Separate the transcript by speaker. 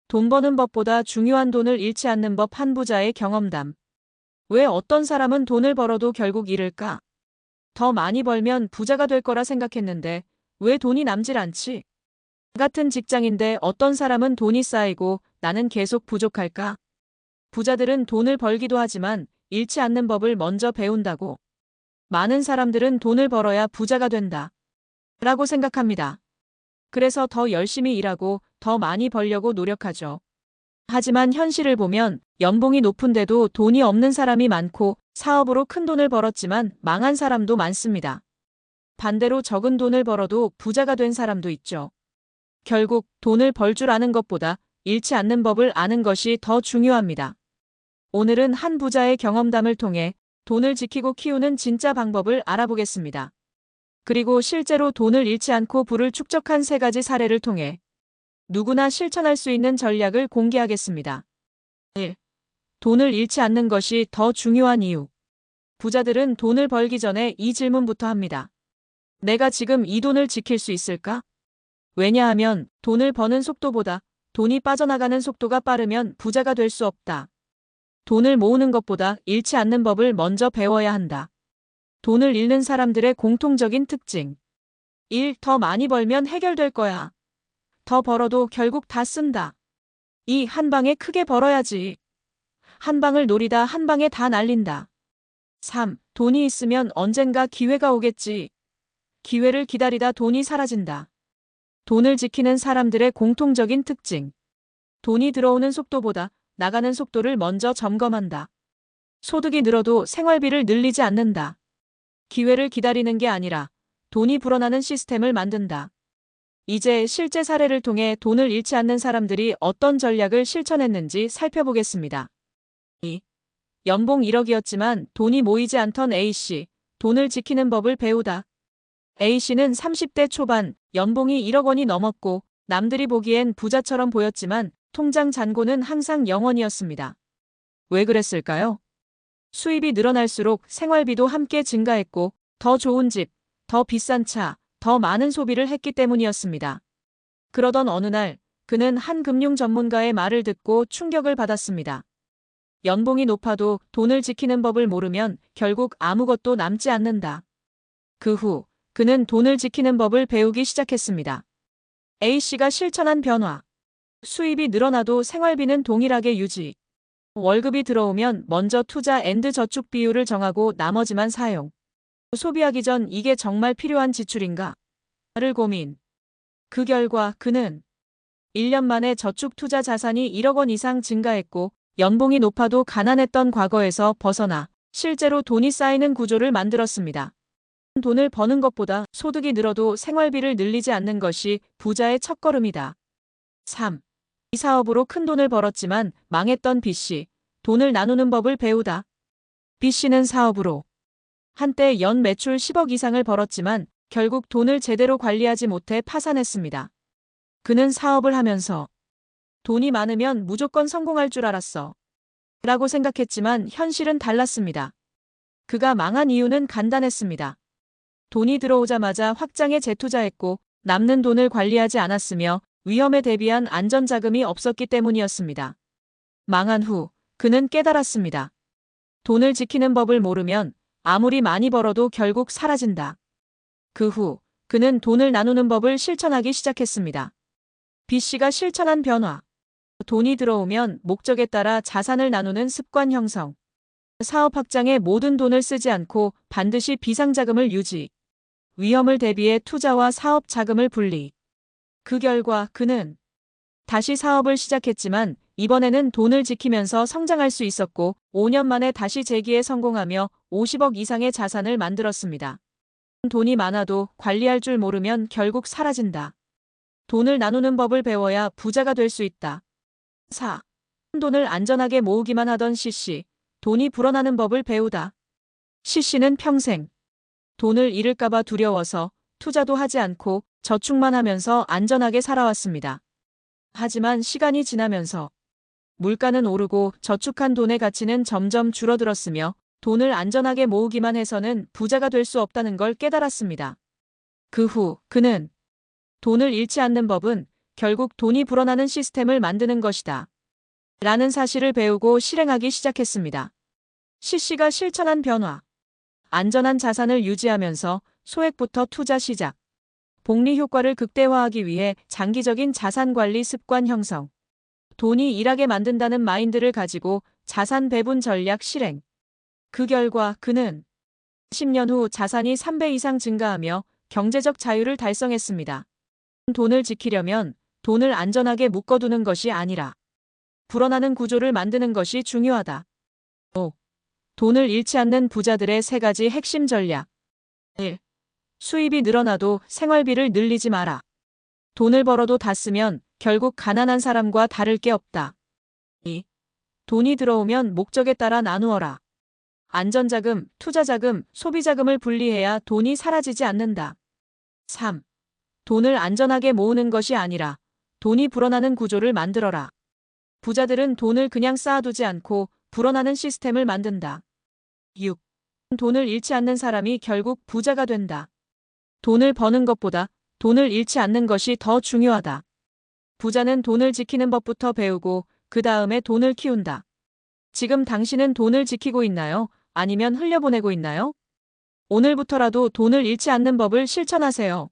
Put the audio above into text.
Speaker 1: 돈 버는 법보다 중요한 돈을 잃지 않는 법 한 부자의 경험담. 왜 어떤 사람은 돈을 벌어도 결국 잃을까? 더 많이 벌면 부자가 될 거라 생각했는데 왜 돈이 남질 않지? 같은 직장인데 어떤 사람은 돈이 쌓이고 나는 계속 부족할까? 부자들은 돈을 벌기도 하지만 잃지 않는 법을 먼저 배운다고. 많은 사람들은 돈을 벌어야 부자가 된다. 라고 생각합니다. 그래서 더 열심히 일하고 더 많이 벌려고 노력하죠. 하지만 현실을 보면 연봉이 높은데도 돈이 없는 사람이 많고 사업으로 큰 돈을 벌었지만 망한 사람도 많습니다. 반대로 적은 돈을 벌어도 부자가 된 사람도 있죠. 결국 돈을 벌 줄 아는 것보다 잃지 않는 법을 아는 것이 더 중요합니다. 오늘은 한 부자의 경험담을 통해 돈을 지키고 키우는 진짜 방법을 알아보겠습니다. 그리고 실제로 돈을 잃지 않고 부를 축적한 3가지 사례를 통해 누구나 실천할 수 있는 전략을 공개하겠습니다. 1. 돈을 잃지 않는 것이 더 중요한 이유. 부자들은 돈을 벌기 전에 이 질문부터 합니다. 내가 지금 이 돈을 지킬 수 있을까? 왜냐하면 돈을 버는 속도보다 돈이 빠져나가는 속도가 빠르면 부자가 될 수 없다. 돈을 모으는 것보다 잃지 않는 법을 먼저 배워야 한다. 돈을 잃는 사람들의 공통적인 특징. 1. 더 많이 벌면 해결될 거야. 더 벌어도 결국 다 쓴다. 2. 한 방에 크게 벌어야지. 한 방을 노리다 한 방에 다 날린다. 3. 돈이 있으면 언젠가 기회가 오겠지. 기회를 기다리다 돈이 사라진다. 돈을 지키는 사람들의 공통적인 특징. 돈이 들어오는 속도보다 나가는 속도를 먼저 점검한다. 소득이 늘어도 생활비를 늘리지 않는다. 기회를 기다리는 게 아니라 돈이 불어나는 시스템을 만든다. 이제 실제 사례를 통해 돈을 잃지 않는 사람들이 어떤 전략을 실천했는지 살펴보겠습니다. 2. 연봉 1억이었지만 돈이 모이지 않던 A씨. 돈을 지키는 법을 배우다. A씨는 30대 초반, 연봉이 1억 원이 넘었고 남들이 보기엔 부자처럼 보였지만 통장 잔고는 항상 0원이었습니다. 왜 그랬을까요? 수입이 늘어날수록 생활비도 함께 증가했고 더 좋은 집, 더 비싼 차, 더 많은 소비를 했기 때문이었습니다. 그러던 어느 날 그는 한 금융 전문가의 말을 듣고 충격을 받았습니다. 연봉이 높아도 돈을 지키는 법을 모르면 결국 아무것도 남지 않는다. 그 후 그는 돈을 지키는 법을 배우기 시작했습니다. A씨가 실천한 변화. 수입이 늘어나도 생활비는 동일하게 유지. 월급이 들어오면 먼저 투자 앤드 저축 비율을 정하고 나머지만 사용. 소비하기 전 이게 정말 필요한 지출인가? 를 고민. 그 결과 그는 1년 만에 저축 투자 자산이 1억 원 이상 증가했고 연봉이 높아도 가난했던 과거에서 벗어나 실제로 돈이 쌓이는 구조를 만들었습니다. 돈을 버는 것보다 소득이 늘어도 생활비를 늘리지 않는 것이 부자의 첫걸음이다. 3. 이 사업으로 큰 돈을 벌었지만 망했던 B씨. 돈을 나누는 법을 배우다. B씨는 사업으로 한때 연 매출 10억 이상을 벌었지만 결국 돈을 제대로 관리하지 못해 파산했습니다. 그는 사업을 하면서 돈이 많으면 무조건 성공할 줄 알았어. 라고 생각했지만 현실은 달랐습니다. 그가 망한 이유는 간단했습니다. 돈이 들어오자마자 확장에 재투자했고 남는 돈을 관리하지 않았으며 위험에 대비한 안전자금이 없었기 때문이었습니다. 망한 후 그는 깨달았습니다. 돈을 지키는 법을 모르면 아무리 많이 벌어도 결국 사라진다. 그 후 그는 돈을 나누는 법을 실천하기 시작했습니다. B씨가 실천한 변화. 돈이 들어오면 목적에 따라 자산을 나누는 습관 형성. 사업 확장에 모든 돈을 쓰지 않고 반드시 비상자금을 유지. 위험을 대비해 투자와 사업 자금을 분리. 그 결과 그는 다시 사업을 시작했지만 이번에는 돈을 지키면서 성장할 수 있었고 5년 만에 다시 재기에 성공하며 50억 이상의 자산을 만들었습니다. 돈이 많아도 관리할 줄 모르면 결국 사라진다. 돈을 나누는 법을 배워야 부자가 될 수 있다. 4. 돈을 안전하게 모으기만 하던 C씨. 돈이 불어나는 법을 배우다. C씨는 평생 돈을 잃을까봐 두려워서 투자도 하지 않고 저축만 하면서 안전하게 살아왔습니다. 하지만 시간이 지나면서 물가는 오르고 저축한 돈의 가치는 점점 줄어들었으며 돈을 안전하게 모으기만 해서는 부자가 될 수 없다는 걸 깨달았습니다. 그 후 그는 돈을 잃지 않는 법은 결국 돈이 불어나는 시스템을 만드는 것이다. 라는 사실을 배우고 실행하기 시작했습니다. CC가 실천한 변화. 안전한 자산을 유지하면서 소액부터 투자 시작. 복리 효과를 극대화하기 위해 장기적인 자산 관리 습관 형성. 돈이 일하게 만든다는 마인드를 가지고 자산 배분 전략 실행. 그 결과 그는 10년 후 자산이 3배 이상 증가하며 경제적 자유를 달성했습니다. 돈을 지키려면 돈을 안전하게 묶어두는 것이 아니라 불어나는 구조를 만드는 것이 중요하다. 5. 돈을 잃지 않는 부자들의 3가지 핵심 전략. 1. 수입이 늘어나도 생활비를 늘리지 마라. 돈을 벌어도 다 쓰면 결국 가난한 사람과 다를 게 없다. 2. 돈이 들어오면 목적에 따라 나누어라. 안전자금, 투자자금, 소비자금을 분리해야 돈이 사라지지 않는다. 3. 돈을 안전하게 모으는 것이 아니라 돈이 불어나는 구조를 만들어라. 부자들은 돈을 그냥 쌓아두지 않고 불어나는 시스템을 만든다. 6. 돈을 잃지 않는 사람이 결국 부자가 된다. 돈을 버는 것보다 돈을 잃지 않는 것이 더 중요하다. 부자는 돈을 지키는 법부터 배우고 그 다음에 돈을 키운다. 지금 당신은 돈을 지키고 있나요? 아니면 흘려보내고 있나요? 오늘부터라도 돈을 잃지 않는 법을 실천하세요.